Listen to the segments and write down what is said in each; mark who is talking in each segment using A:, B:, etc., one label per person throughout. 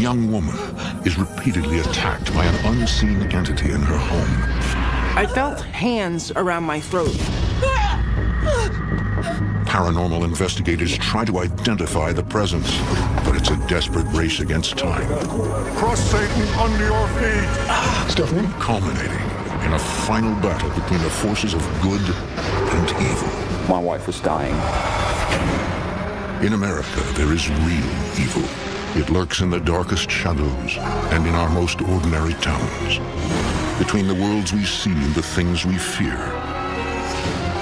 A: young woman is repeatedly attacked by an unseen entity in her home.
B: I felt hands around my throat.
A: Paranormal investigators try to identify the presence, but it's a desperate race against time.
C: Cross Satan under your feet.
A: Stephanie? Culminating in a final battle between the forces of good and evil.
D: My wife was dying.
A: In America, there is real evil. It lurks in the darkest shadows and in our most ordinary towns. Between the worlds we see and the things we fear,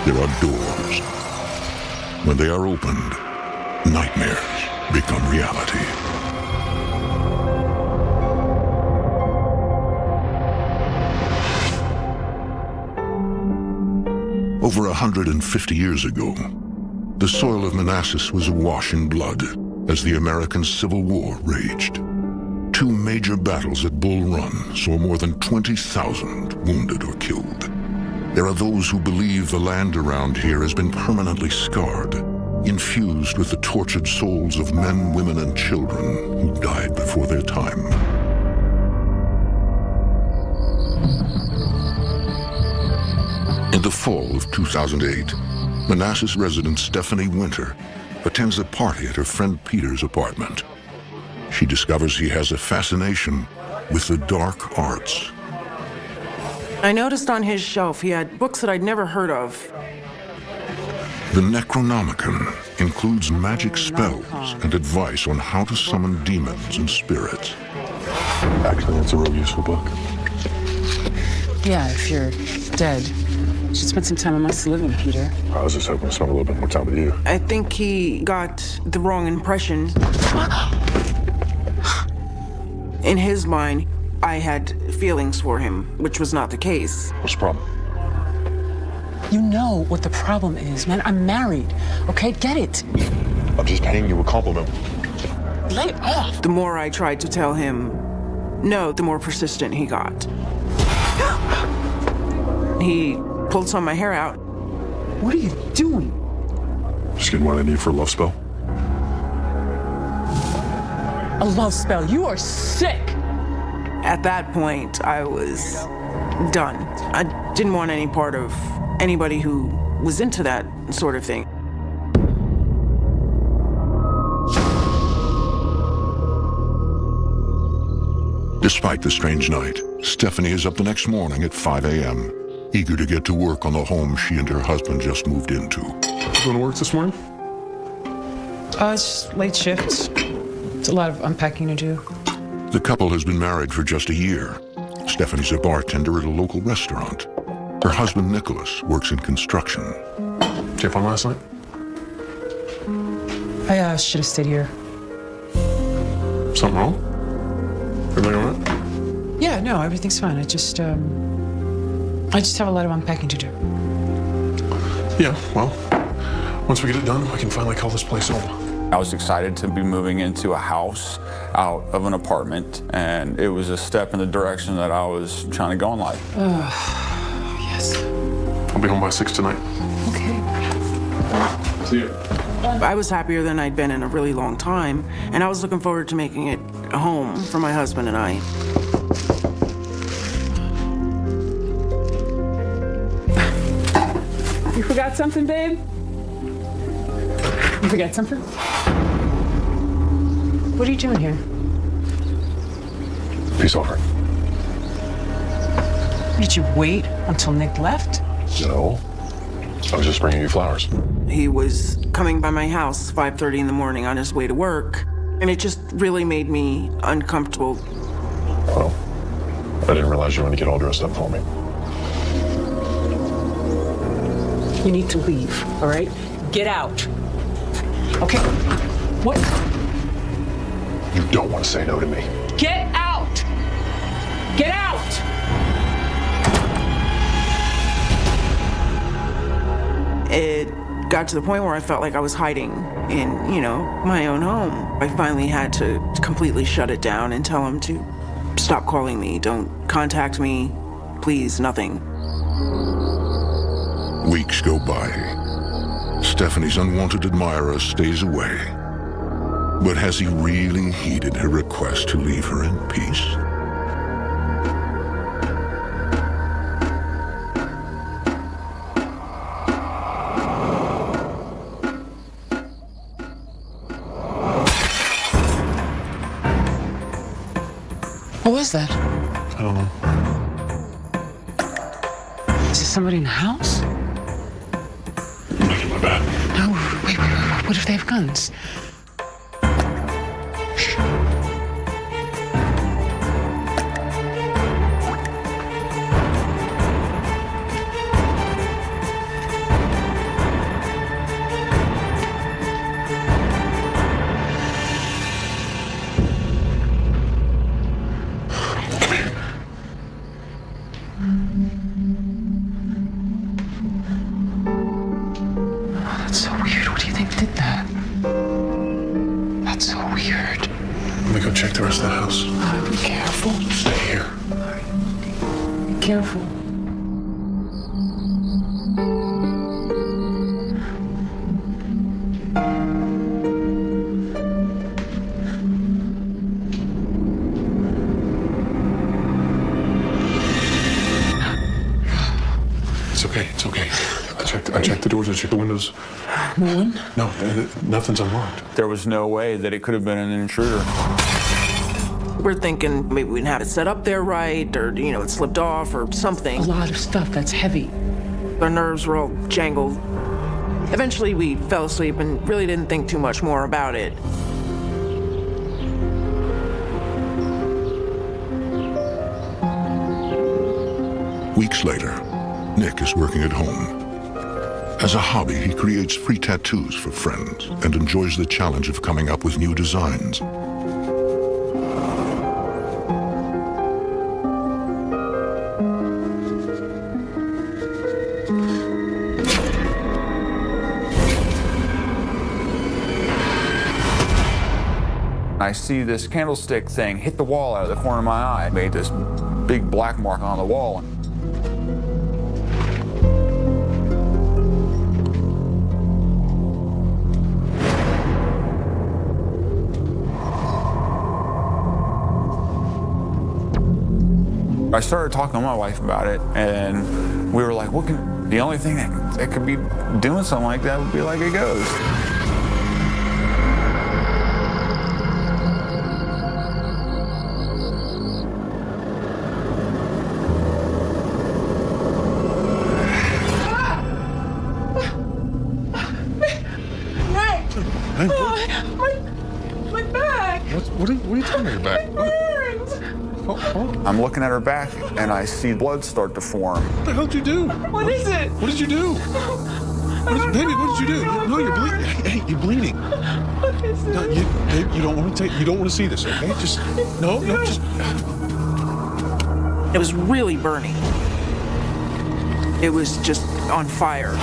A: there are doors. When they are opened, nightmares become reality. Over 150 years ago, the soil of Manassas was awash in blood as the American Civil War raged. Two major battles at Bull Run saw more than 20,000 wounded or killed. There are those who believe the land around here has been permanently scarred, infused with the tortured souls of men, women, and children who died before their time. In the fall of 2008, Manassas resident Stephanie Winter attends a party at her friend Peter's apartment. She discovers he has a fascination with the dark arts.
B: I noticed on his shelf he had books that I'd never heard of.
A: The Necronomicon includes magic spells and advice on how to summon demons and spirits.
C: Actually, it's a real useful book.
E: Yeah, if you're dead, you should spend some time amongst the living, Peter.
C: I was just hoping to spend a little bit more time with you.
B: I think he got the wrong impression. In his mind, I had feelings for him, which was not the case.
C: What's the problem?
E: You know what the problem is, man. I'm married, okay? Get it.
C: I'm just paying you a compliment.
E: Lay it off.
B: The more I tried to tell him no, the more persistent he got. He pulled some of my hair out.
E: What are you doing?
C: Just getting what I need for a love spell.
E: A love spell. You are sick.
B: At that point, I was done. I didn't want any part of anybody who was into that sort of thing.
A: Despite the strange night, Stephanie is up the next morning at 5 a.m., eager to get to work on the home she and her husband just moved into.
C: Going to work this morning?
E: It's late shifts. It's a lot of unpacking to do.
A: The couple has been married for just a year. Stephanie's a bartender at a local restaurant. Her husband, Nicholas, works in construction.
C: Did you have fun last night?
E: I should have stayed here.
C: Something wrong? Everything all right?
E: Yeah, no, everything's fine. I just have a lot of unpacking to do.
C: Yeah, well, once we get it done, I can finally call this place home.
D: I was excited to be moving into a house out of an apartment, and it was a step in the direction that I was trying to go in life.
E: Yes.
C: I'll be home by 6 tonight.
E: Okay.
C: See you.
B: I was happier than I'd been in a really long time, and I was looking forward to making it a home for my husband and I.
E: You forgot something, babe? You forgot something? What are you doing here?
C: Peace offering.
E: Did you wait until Nick left?
C: No. I was just bringing you flowers.
B: He was coming by my house 5:30 in the morning on his way to work, and it just really made me uncomfortable.
C: Well, I didn't realize you were going to get all dressed up for me.
E: You need to leave, all right? Get out. Okay. What?
C: You don't want to say no to me.
E: Get out! Get out!
B: It got to the point where I felt like I was hiding in, my own home. I finally had to completely shut it down and tell him to stop calling me. Don't contact me. Please, nothing.
A: Weeks go by. Stephanie's unwanted admirer stays away. But has he really heeded her request to leave her in peace?
E: What was that?
C: I don't know.
E: Is there somebody in the house?
C: I'm gonna get my bat.
E: No, wait. What if they have guns? Shh. That's so weird. What do you think did that? That's so weird.
C: Let me go check the rest of the house.
E: Be careful.
C: Stay here.
E: Be careful.
C: It's okay. It's okay. I checked the doors. I checked the windows.
E: No one?
C: No, nothing's unlocked.
D: There was no way that it could have been an intruder.
B: We're thinking maybe we didn't have it set up there right, or, it slipped off or something.
E: A lot of stuff that's heavy.
B: Our nerves were all jangled. Eventually, we fell asleep and really didn't think too much more about it.
A: Weeks later, Nick is working at home. As a hobby, he creates free tattoos for friends and enjoys the challenge of coming up with new designs.
D: I see this candlestick thing hit the wall out of the corner of my eye. It made this big black mark on the wall. I started talking to my wife about it, and we were like, the only thing that could be doing something like that would be like a ghost.
C: Hey,
B: My back!
C: what are you talking about? Your back?
D: I'm looking at her back, and I see blood start to form.
C: What the hell did you do?
B: What is it?
C: What did you do? Baby, what did you do? No, you're bleeding. Hey, you're bleeding.
B: What is it?
C: No, babe, you don't want to see this, okay? Just just.
B: It was really burning. It was just on fire.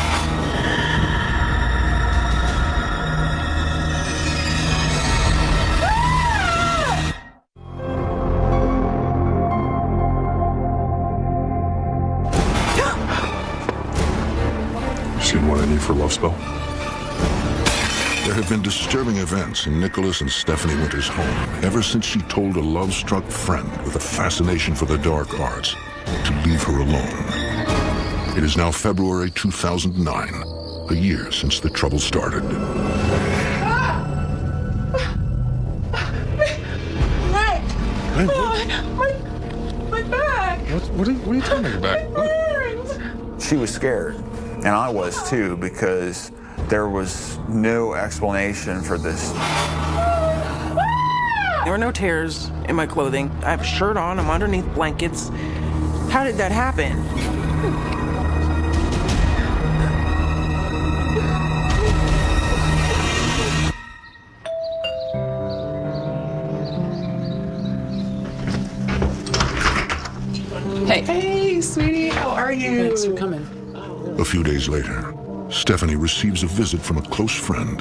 C: Seen what I need for a love spell?
A: There have been disturbing events in Nicholas and Stephanie Winter's home ever since she told a love-struck friend with a fascination for the dark arts to leave her alone. It is now February 2009, a year since the trouble started.
C: Hey,
B: My back!
C: what are you talking about? Your back? What?
D: She was scared, and I was too, because there was no explanation for this.
B: There were no tears in my clothing. I have a shirt on, I'm underneath blankets. How did that happen?
E: Hey,
F: sweetie, how are you?
E: thanks for coming.
A: A few days later, Stephanie receives a visit from a close friend,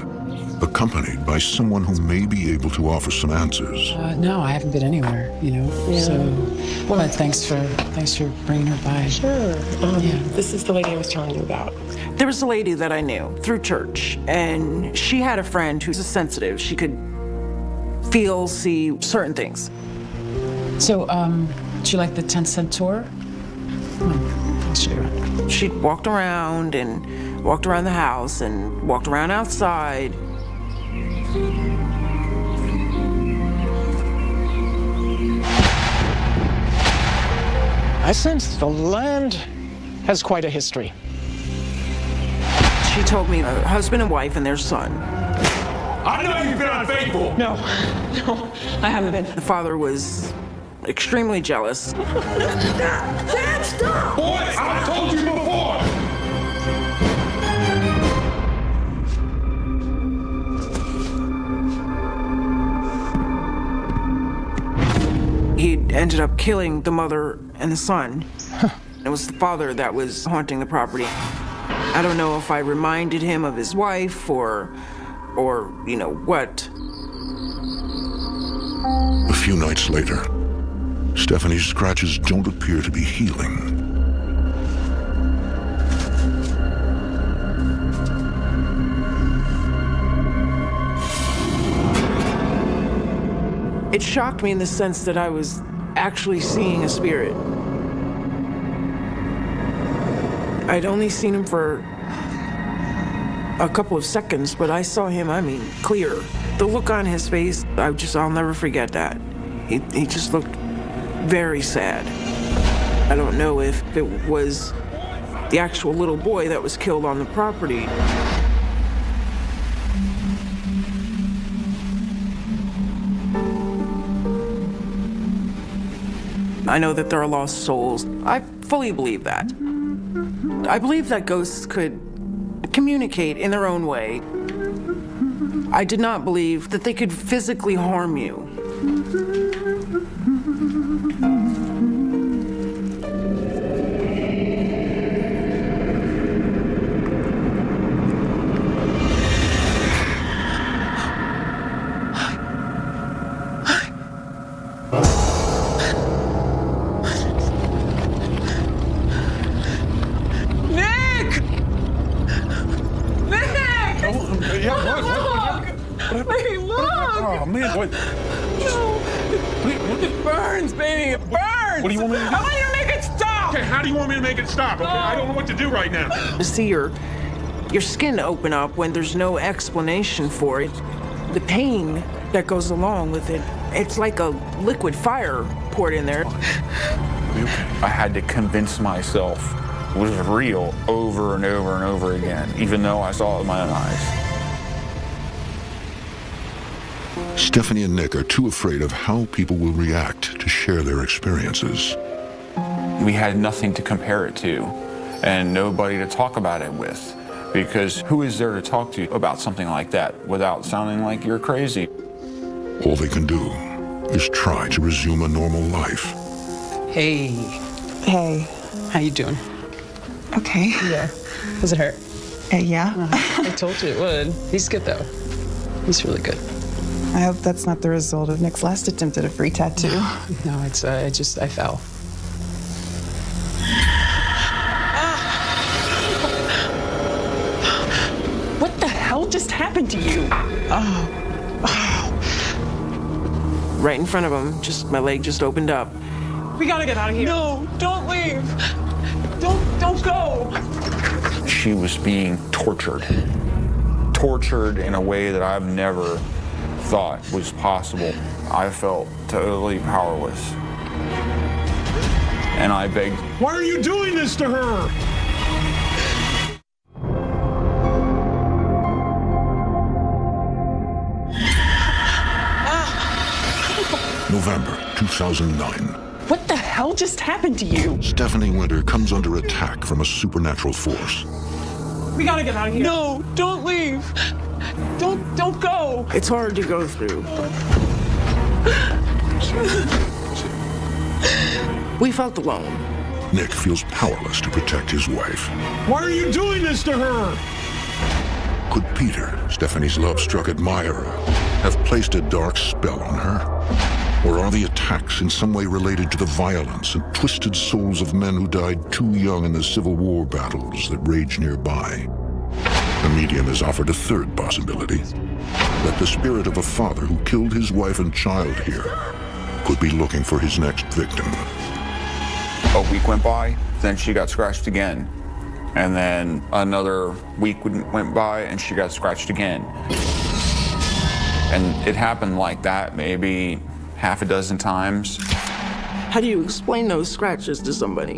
A: accompanied by someone who may be able to offer some answers.
E: No, I haven't been anywhere,
F: Yeah.
E: So, but thanks for bringing her by.
F: Sure.
E: Yeah.
F: This is the lady I was telling you about.
B: There was a lady that I knew through church, and she had a friend who's sensitive. She could feel, see certain things.
E: So, did you like the 10-cent tour? I'll show you around.
B: She walked around and walked around the house and walked around outside.
F: I sense the land has quite a history.
B: She told me a husband and wife and their son.
G: I know you've been unfaithful.
F: No, I haven't been.
B: The father was extremely jealous.
G: Dad, stop! Boys, I told you before!
B: He ended up killing the mother and the son. It was the father that was haunting the property. I don't know if I reminded him of his wife or you know, what.
A: A few nights later, Stephanie's scratches don't appear to be healing.
B: It shocked me in the sense that I was actually seeing a spirit. I'd only seen him for a couple of seconds, but I saw him, I mean, clear. The look on his face, I'll never forget that. He just looked very sad. I don't know if it was the actual little boy that was killed on the property. I know that there are lost souls. I fully believe that. I believe that ghosts could communicate in their own way. I did not believe that they could physically harm you.
C: Oh, man, what?
F: It burns, baby, it burns!
C: What do you want me to do?
F: I want you to make it stop!
C: Okay, how do you want me to make it stop? Okay, I don't know what to do right now.
B: To see your skin open up when there's no explanation for it, the pain that goes along with it, it's like a liquid fire poured in there.
D: I had to convince myself it was real over and over and over again, even though I saw it with my own eyes.
A: Stephanie and Nick are too afraid of how people will react to share their experiences.
D: We had nothing to compare it to and nobody to talk about it with, because who is there to talk to about something like that without sounding like you're crazy?
A: All they can do is try to resume a normal life.
E: Hey,
H: Hey.
E: how you doing?
H: Okay.
E: Yeah. Does it hurt?
H: Yeah.
E: I told you it would. He's good though. He's really good.
H: I hope that's not the result of Nick's last attempt at a free tattoo.
E: No, it's I fell. What the hell just happened to you?
B: Right in front of him, my leg just opened up.
E: We gotta get out of here. No, don't leave. Don't go.
D: She was being tortured in a way that I've never thought was possible. I felt totally powerless. And I begged,
C: Why are you doing this to her?
A: November 2009.
E: What the hell just happened to you?
A: Stephanie Winter comes under attack from a supernatural force.
E: We gotta get out of here. No, don't leave. Don't go.
B: It's hard to go through. We felt alone.
A: Nick feels powerless to protect his wife.
C: Why are you doing this to her?
A: Could Peter, Stephanie's love-struck admirer, have placed a dark spell on her? Or are the attacks in some way related to the violence and twisted souls of men who died too young in the Civil War battles that rage nearby? The medium has offered a third possibility. that the spirit of a father who killed his wife and child here could be looking for his next victim.
D: A week went by, then she got scratched again. And then another week went by and she got scratched again. And it happened like that maybe half a dozen times.
B: How do you explain those scratches to somebody?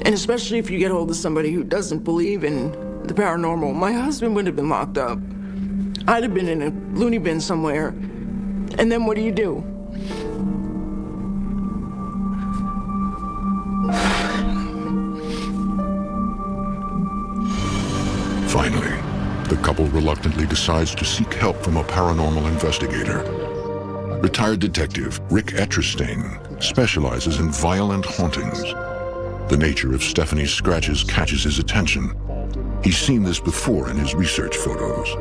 B: And especially if you get hold of somebody who doesn't believe in the paranormal. My husband would have been locked up. I'd have been in a loony bin somewhere. And then what do you do?
A: Finally, the couple reluctantly decides to seek help from a paranormal investigator. Retired detective Rick Etrestein specializes in violent hauntings. The nature of Stephanie's scratches catches his attention. He's seen this before in his research photos.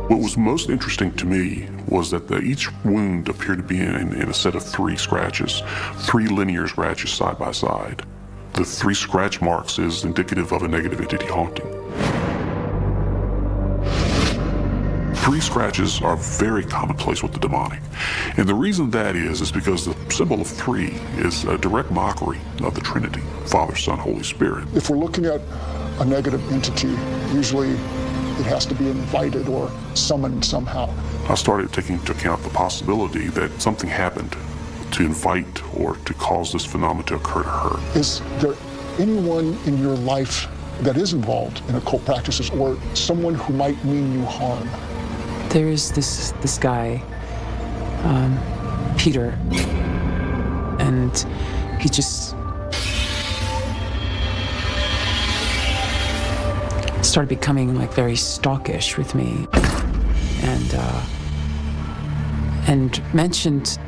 C: What was most interesting to me was that each wound appeared to be in a set of 3 scratches, 3 linear scratches side by side. The 3 scratch marks is indicative of a negative entity haunting. 3 scratches are very commonplace with the demonic. And the reason that is because the symbol of 3 is a direct mockery of the Trinity, Father, Son, Holy Spirit.
I: If we're looking at a negative entity, usually it has to be invited or summoned somehow.
C: I started taking into account the possibility that something happened to invite or to cause this phenomenon to occur to her.
I: Is there anyone in your life that is involved in occult practices or someone who might mean you harm?
E: There's this guy, Peter, and he just started becoming like very stalkish with me, and mentioned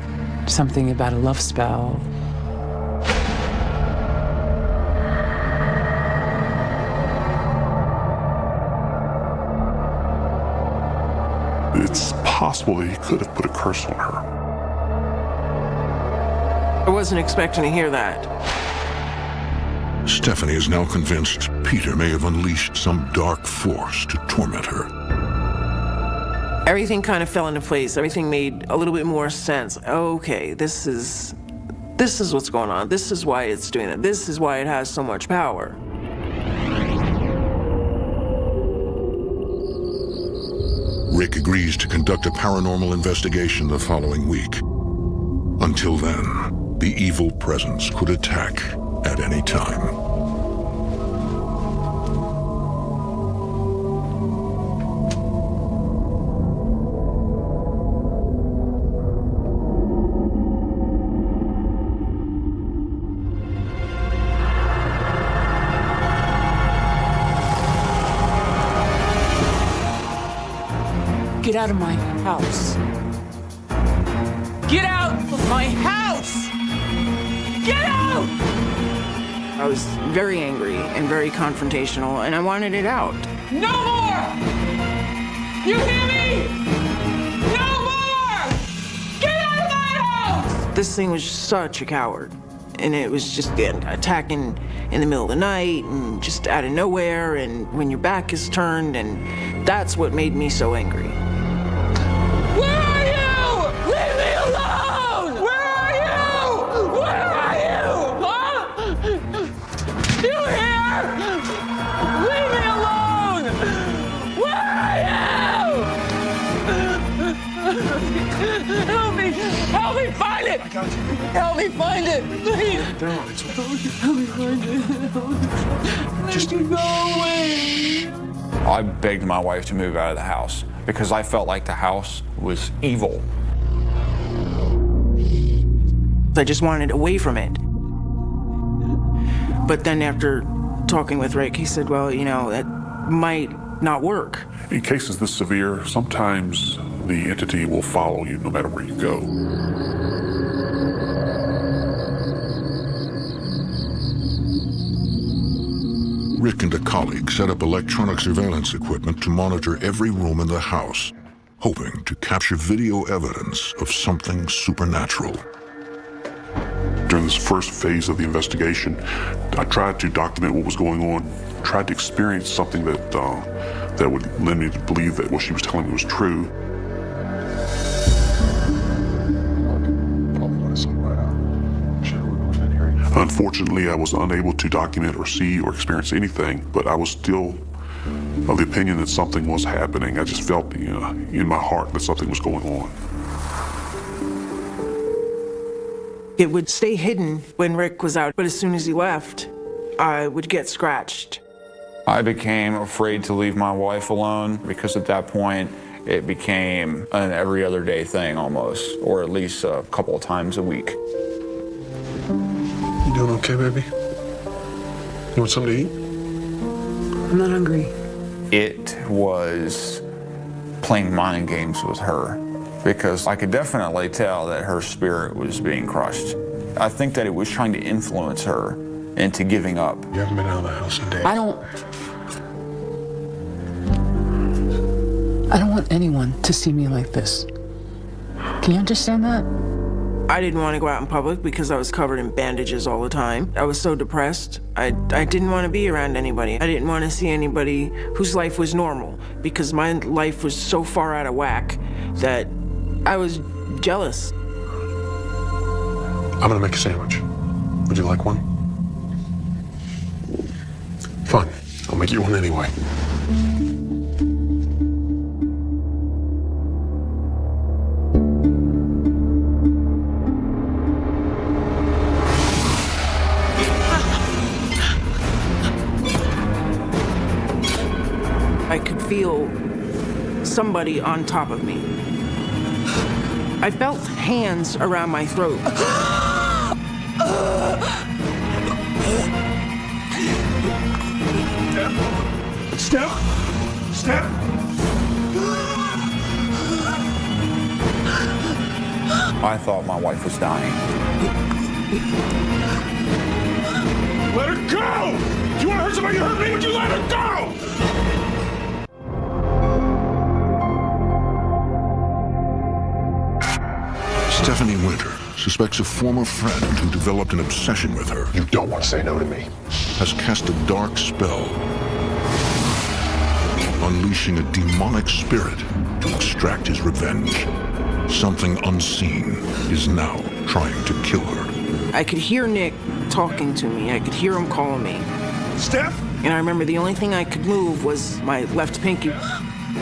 E: something about a love spell.
C: It's possible that he could have put a curse on her.
B: I wasn't expecting to hear that.
A: Stephanie is now convinced Peter may have unleashed some dark force to torment her.
B: Everything kind of fell into place. Everything made a little bit more sense. Okay, this is what's going on. This is why it's doing it. This is why it has so much power.
A: Rick agrees to conduct a paranormal investigation the following week. Until then, the evil presence could attack at any time.
E: Get out of my house. Get out of my house! Get out!
B: I was very angry and very confrontational, and I wanted it out.
E: No more! You hear me? No more! Get out of my house!
B: This thing was such a coward. And it was just attacking in the middle of the night and just out of nowhere and when your back is turned, and that's what made me so angry.
E: Where are you? Leave me alone! Where are you? Where are you? Huh? You here? Leave me alone! Where are you? Help me! Help me find it!
C: I got you.
E: Help me find it! Please!
C: Down, it's
E: Help me find it.
C: Just
E: go away.
D: I begged my wife to move out of the house because I felt like the house was evil.
B: I just wanted away from it. But then after talking with Rick, he said, well, you know, that might not work.
C: In cases this severe, sometimes the entity will follow you no matter where you go.
A: Rick and a colleague set up electronic surveillance equipment to monitor every room in the house, hoping to capture video evidence of something supernatural.
C: During this first phase of the investigation, I tried to document what was going on, tried to experience something that would lend me to believe that what she was telling me was true. Unfortunately, I was unable to document or see or experience anything, but I was still of the opinion that something was happening. I just felt in my heart that something was going on.
B: It would stay hidden when Rick was out, but as soon as he left, I would get scratched.
D: I became afraid to leave my wife alone because at that point, it became an every other day thing almost, or at least a couple of times a week.
J: You doing okay, baby? You want something to eat?
H: I'm not hungry.
D: It was playing mind games with her because I could definitely tell that her spirit was being crushed. I think that it was trying to influence her into giving up.
J: You haven't been out of the house in days.
H: I don't want anyone to see me like this. Can you understand that?
B: I didn't want to go out in public because I was covered in bandages all the time. I was so depressed. I didn't want to be around anybody. I didn't want to see anybody whose life was normal because my life was so far out of whack that I was jealous.
J: I'm gonna make a sandwich. Would you like one? Fine. I'll make you one anyway.
B: I could feel somebody on top of me. I felt hands around my throat.
J: Step! Step!
D: I thought my wife was dying.
J: Let her go! If you want to hurt somebody, you hurt me, would you let her go?
A: Stephanie Winter suspects a former friend who developed an obsession with her
J: You don't want to say no to me.
A: has cast a dark spell, unleashing a demonic spirit to extract his revenge. Something unseen is now trying to kill her.
B: I could hear Nick talking to me. I could hear him calling me.
J: Steph!
B: And I remember the only thing I could move was my left pinky.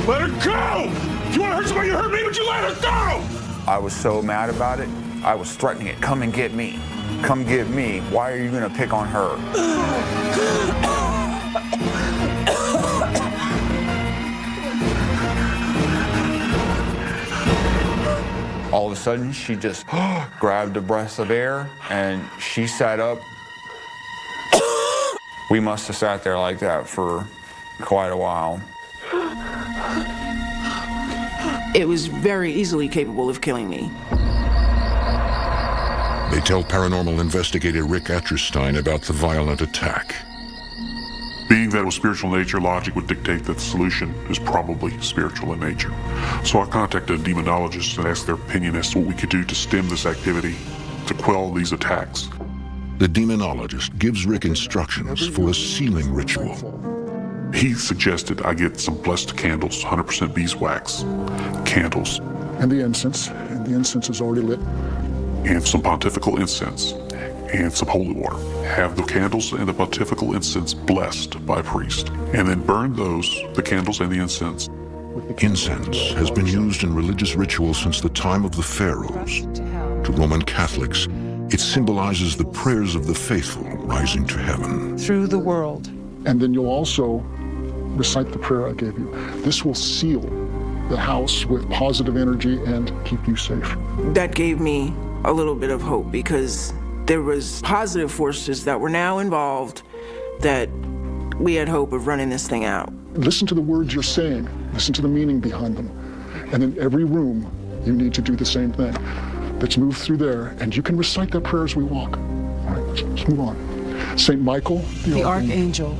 J: Let her go! If you want to hurt somebody, you hurt me, would you let her go?
D: I was so mad about it, I was threatening it. Come and get me. Come get me. Why are you gonna pick on her? All of a sudden, she just grabbed a breath of air and she sat up. We must have sat there like that for quite a while.
B: It was very easily capable of killing me.
A: They tell paranormal investigator Rick Atcherstein about the violent attack.
C: Being that it was spiritual nature, logic would dictate that the solution is probably spiritual in nature. So I contacted a demonologist and asked their opinion as to what we could do to stem this activity, to quell these attacks.
A: The demonologist gives Rick instructions for a sealing ritual.
C: He suggested I get some blessed candles, 100% beeswax candles.
I: And the incense is already lit.
C: And some pontifical incense and some holy water. Have the candles and the pontifical incense blessed by a priest. And then burn those, the candles and the incense.
A: Incense has been used in religious rituals since the time of the pharaohs. To Roman Catholics, it symbolizes the prayers of the faithful rising to heaven.
H: Through the world.
I: And then you'll also recite the prayer I gave you. This will seal the house with positive energy and keep you safe.
B: That gave me a little bit of hope because there was positive forces that were now involved that we had hope of running this thing out.
I: Listen to the words you're saying. Listen to the meaning behind them. And in every room, you need to do the same thing. Let's move through there, and you can recite that prayer as we walk. All right, let's move on. St. Michael,
H: The Archangel.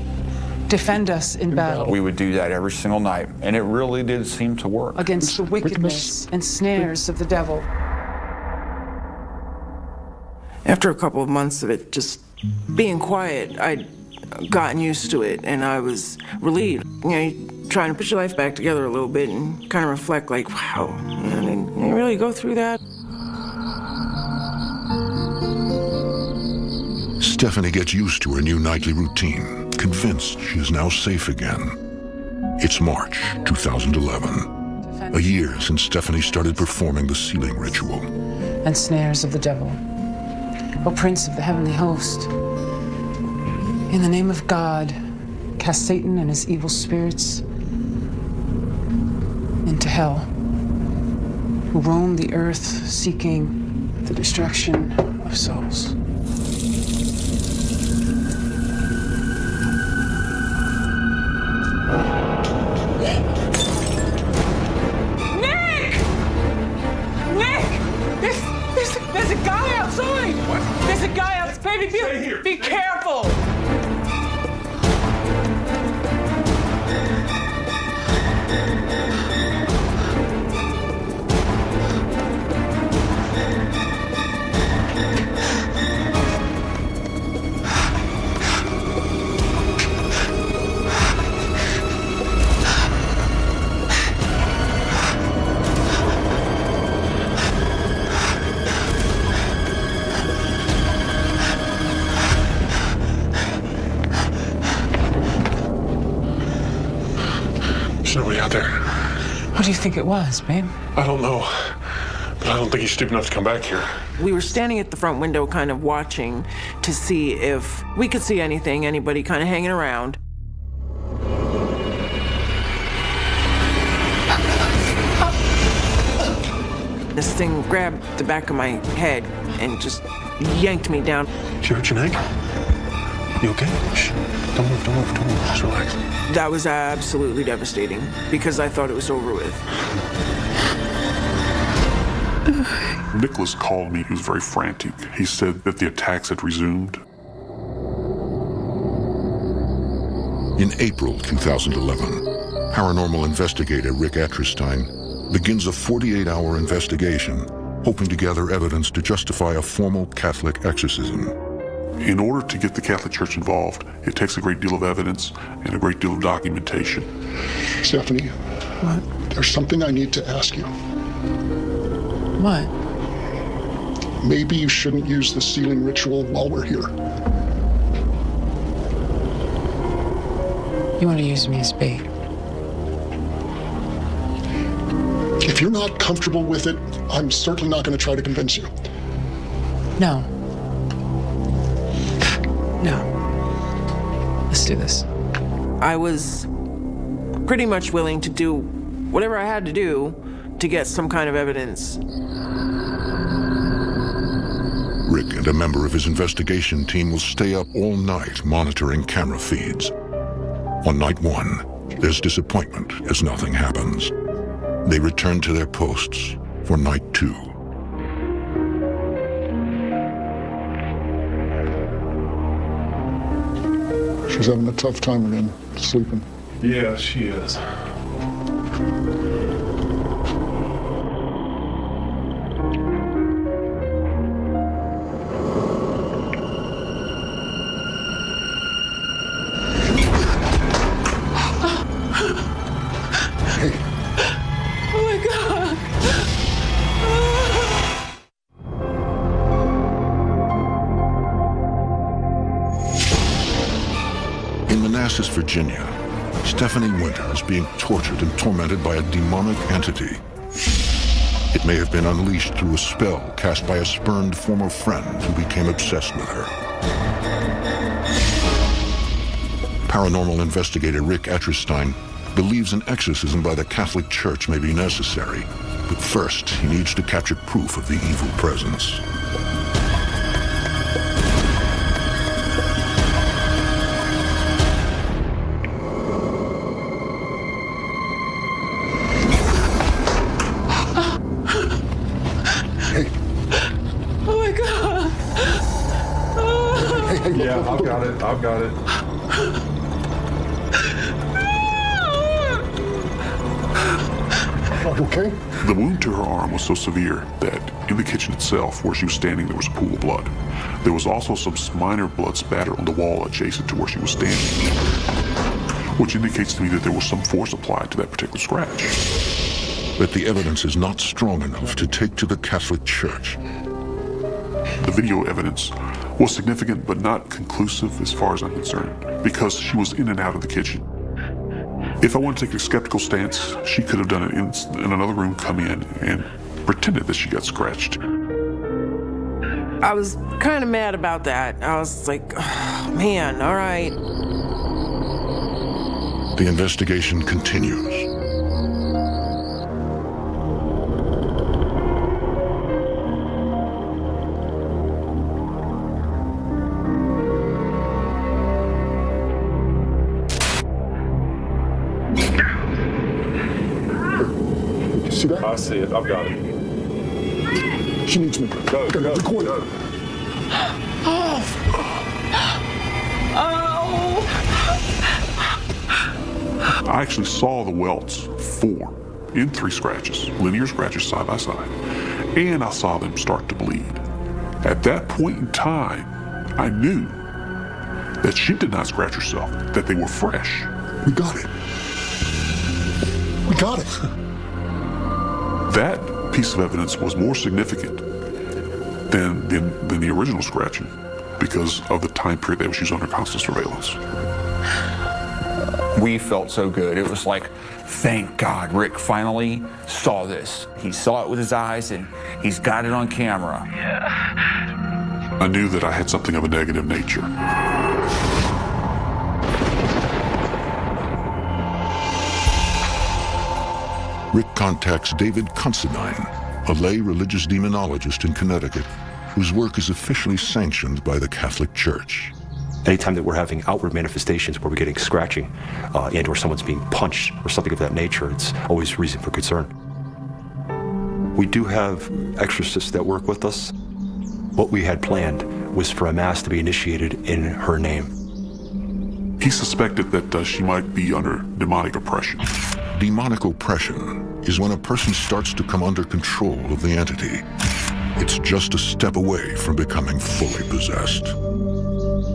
H: Defend us in battle.
D: We would do that every single night, and it really did seem to work.
H: Against the wickedness and snares of the devil.
B: After a couple of months of it just being quiet, I'd gotten used to it, and I was relieved. You know, trying to put your life back together a little bit and kind of reflect like, wow, did you really go through that?
A: Stephanie gets used to her new nightly routine, convinced she is now safe again. It's March 2011, a year since Stephanie started performing the sealing ritual.
K: And snares of the devil, O Prince of the heavenly host, in the name of God, cast Satan and his evil spirits into hell, who roam the earth seeking the destruction of souls.
E: There's a guy outside! What? There's a guy outside! Be careful!
J: There's nobody out there.
K: What do you think it was, babe?
J: I don't know. But I don't think he's stupid enough to come back here.
B: We were standing at the front window kind of watching to see if we could see anything, anybody kind of hanging around. This thing grabbed the back of my head and just yanked me down.
J: Did you hurt your neck? You okay? Shh. Don't move. Just relax.
B: That was absolutely devastating because I thought it was over with.
C: Nicholas called me. He was very frantic. He said that the attacks had resumed.
A: In April 2011, paranormal investigator Rick Etrestein begins a 48-hour investigation, hoping to gather evidence to justify a formal Catholic exorcism.
C: In order to get the Catholic Church involved, it takes a great deal of evidence and a great deal of documentation.
I: Stephanie,
K: What?
I: there's something I need to ask you.
K: What?
I: Maybe you shouldn't use the sealing ritual while we're here.
K: You want to use me as bait?
I: If you're not comfortable with it, I'm certainly not going to try to convince you.
K: No. No. Let's do this.
B: I was pretty much willing to do whatever I had to do to get some kind of evidence.
A: Rick and a member of his investigation team will stay up all night monitoring camera feeds. On night one, there's disappointment as nothing happens. They return to their posts for night two.
I: She's having a tough time again, sleeping.
J: Yeah, she is.
A: Virginia, Stephanie Winter is being tortured and tormented by a demonic entity. It may have been unleashed through a spell cast by a spurned former friend who became obsessed with her. Paranormal investigator Rick Etrestein believes an exorcism by the Catholic Church may be necessary, but first he needs to capture proof of the evil presence.
J: Yeah, I've got it.
I: Are you okay?
C: The wound to her arm was so severe that in the kitchen itself, where she was standing, there was a pool of blood. There was also some minor blood spatter on the wall adjacent to where she was standing, which indicates to me that there was some force applied to that particular scratch.
A: But the evidence is not strong enough to take to the Catholic Church.
C: The video evidence was significant but not conclusive as far as I'm concerned, because she was in and out of the kitchen. If I want to take a skeptical stance, she could have done it in another room, come in, and pretended that she got scratched.
B: I was kind of mad about that. I was like, oh, man, all right.
A: The investigation continues.
I: See that?
J: I see it. I've got it.
I: She needs me.
J: Go.
I: Record it.
C: I actually saw the welts, 4 in 3 scratches, linear scratches side by side, and I saw them start to bleed. At that point in time, I knew that she did not scratch herself, that they were fresh.
I: We got it. We got it.
C: That piece of evidence was more significant than the original scratching because of the time period that she was under constant surveillance.
D: We felt so good. It was like, thank God Rick finally saw this. He saw it with his eyes and he's got it on camera.
C: Yeah. I knew that I had something of a negative nature.
A: Rick contacts David Considine, a lay religious demonologist in Connecticut, whose work is officially sanctioned by the Catholic Church.
L: Anytime that we're having outward manifestations where we're getting scratching and or someone's being punched or something of that nature, it's always reason for concern. We do have exorcists that work with us. What we had planned was for a mass to be initiated in her name.
C: He suspected that she might be under demonic oppression.
A: Demonic oppression is when a person starts to come under control of the entity. It's just a step away from becoming fully possessed.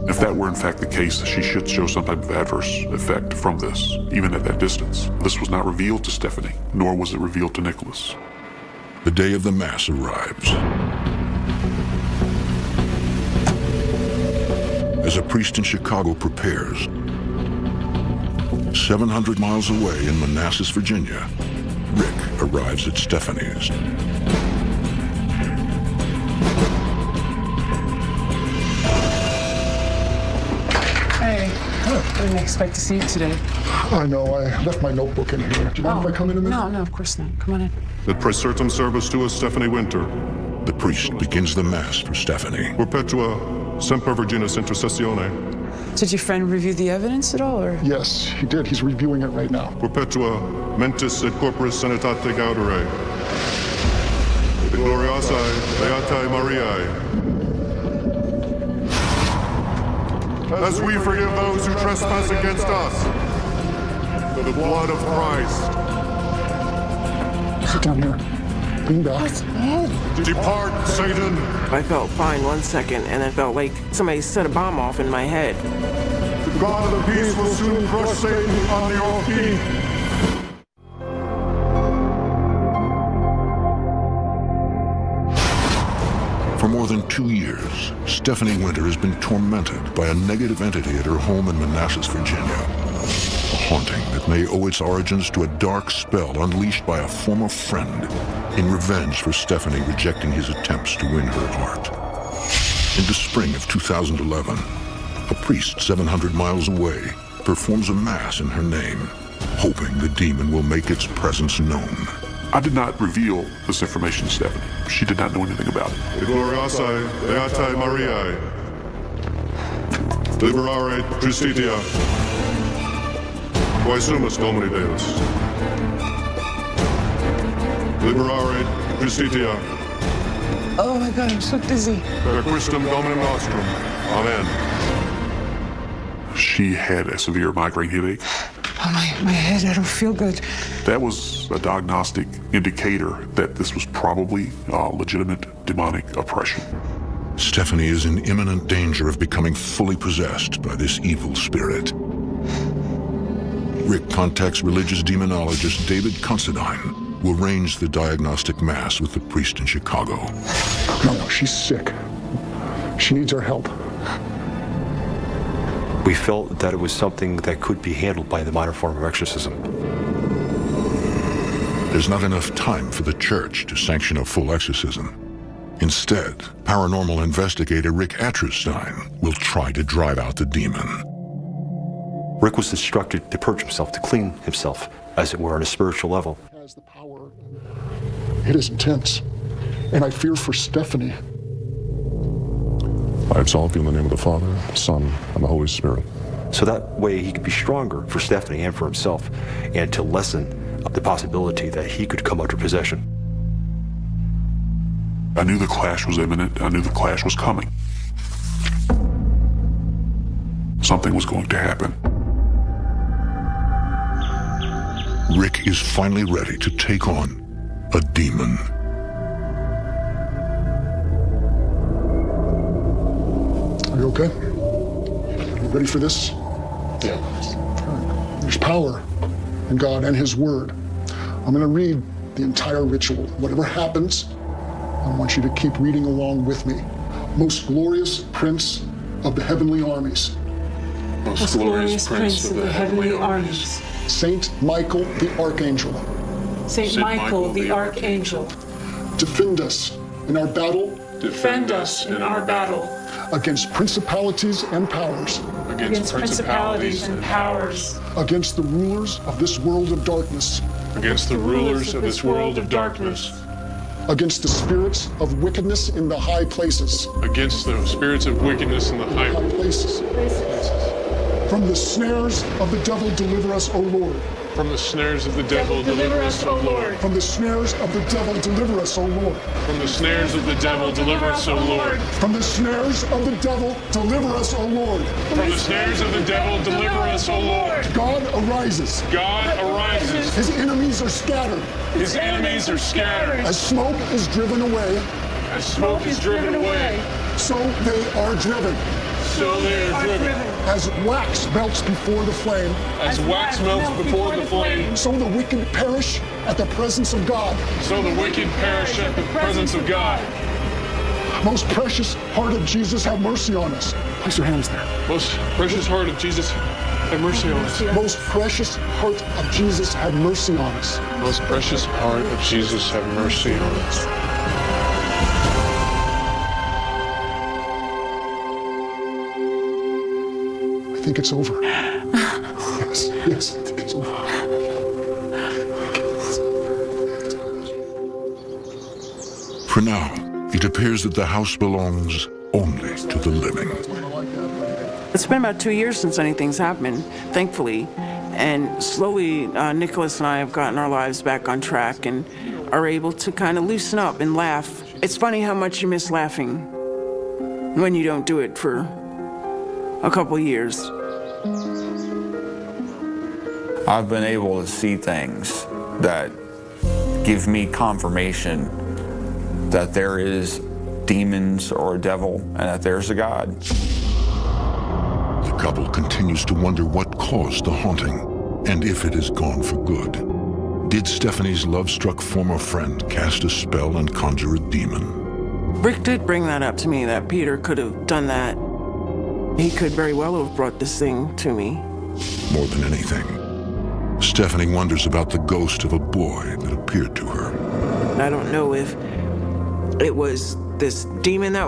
C: If that were in fact the case, she should show some type of adverse effect from this, even at that distance. This was not revealed to Stephanie, nor was it revealed to Nicholas.
A: The day of the Mass arrives. As a priest in Chicago prepares, 700 miles away in Manassas, Virginia, Rick arrives at Stephanie's.
K: Hey, I didn't expect to see you today.
I: I know, I left my notebook in here. Do you mind if I come in a minute?
K: No, of course not. Come on in.
J: Et praesertum servus tua Stephanie Winter.
A: The priest begins the Mass for Stephanie.
J: Perpetua semper Virginis intercessione.
K: Did your friend review the evidence at all, or?
I: Yes, he did. He's reviewing it right now.
J: Perpetua mentis et corporis sanitate gaudere. Et gloriosae Beatae Mariae. As we forgive those who trespass against us, the blood of Christ.
I: Sit down here. Lean back.
J: Depart, Satan.
B: I felt fine 1 second, and then felt like somebody set a bomb off in my head.
J: The God of the peace will soon crush Satan under your feet.
A: For more than 2 years, Stephanie Winter has been tormented by a negative entity at her home in Manassas, Virginia. A haunting that may owe its origins to a dark spell unleashed by a former friend in revenge for Stephanie rejecting his attempts to win her heart. In the spring of 2011, a priest 700 miles away performs a Mass in her name, hoping the demon will make its presence known.
C: I did not reveal this information to Stephanie. She did not know anything about it.
J: Et gloriosae Beatae Mariae. Liberare Justitia. Quae sumus Domini Deus. Liberare Justitia.
K: Oh my God, I'm so dizzy.
J: Per Christum Dominum Nostrum. Amen.
C: She had a severe migraine headache.
K: Oh, my head, I don't feel good.
C: That was a diagnostic indicator that this was probably legitimate demonic oppression.
A: Stephanie is in imminent danger of becoming fully possessed by this evil spirit. Rick contacts religious demonologist David Considine, who arranged the diagnostic Mass with the priest in Chicago.
I: No, she's sick. She needs our help.
L: We felt that it was something that could be handled by the modern form of exorcism.
A: There's not enough time for the church to sanction a full exorcism. Instead, paranormal investigator Rick Atterstein will try to drive out the demon.
L: Rick was instructed to purge himself, to clean himself, as it were, on a spiritual level.
I: Has the power. It is intense, and I fear for Stephanie.
C: I absolve you in the name of the Father, the Son, and the Holy Spirit.
L: So that way he could be stronger for Stephanie and for himself, and to lessen the possibility that he could come under possession.
C: I knew the clash was imminent. I knew the clash was coming. Something was going to happen.
A: Rick is finally ready to take on a demon.
I: Are you okay? You ready for this? Yeah. There's power in God and His Word. I'm going to read the entire ritual. Whatever happens, I want you to keep reading along with me. Most glorious Prince of the heavenly armies.
E: Most glorious Prince of the heavenly armies.
I: Saint Michael the Archangel.
E: Saint Michael the Archangel.
I: Defend us in our battle.
E: Defend us in our battle.
I: Against principalities and powers.
E: Against principalities and powers.
I: Against the rulers of this world of darkness.
E: Against the rulers of this world of darkness.
I: Against the spirits of wickedness in the high places.
M: Against the spirits of wickedness in the high
I: places. From the snares of the devil deliver us, O Lord.
M: From the snares of the devil deliver us, O Lord.
I: From the snares of the devil deliver us, O Lord.
M: From the snares of the devil deliver us, O Lord.
I: From the snares of the devil deliver us, O Lord.
M: From the snares of the devil deliver us, O Lord.
I: God arises.
M: God arises.
I: His enemies are scattered.
M: His enemies are scattered.
I: As smoke is driven away.
M: As smoke is driven away.
I: So they are driven.
M: So they are driven.
I: As wax melts before the flame.
M: As wax melts before the flame.
I: So the wicked perish at the presence of God.
M: So the wicked perish at the presence of God.
I: Most precious heart of Jesus, have mercy on us. Place your hands there.
M: Most precious heart of Jesus, have mercy on us.
I: Most precious heart of Jesus, have mercy on us.
M: Most precious heart of Jesus, have mercy on us.
I: I think it's over. Yes, I think it's over.
A: For now, it appears that the house belongs only to the living.
B: It's been about 2 years since anything's happened, thankfully. And slowly, Nicholas and I have gotten our lives back on track and are able to kind of loosen up and laugh. It's funny how much you miss laughing when you don't do it for a couple years.
D: I've been able to see things that give me confirmation that there is demons or a devil and that there's a God.
A: The couple continues to wonder what caused the haunting and if it is gone for good. Did Stephanie's love-struck former friend cast a spell and conjure a demon?
B: Rick did bring that up to me, that Peter could have done that. He could very well have brought this thing to me.
A: More than anything, Stephanie wonders about the ghost of a boy that appeared to her.
B: I don't know if it was this demon that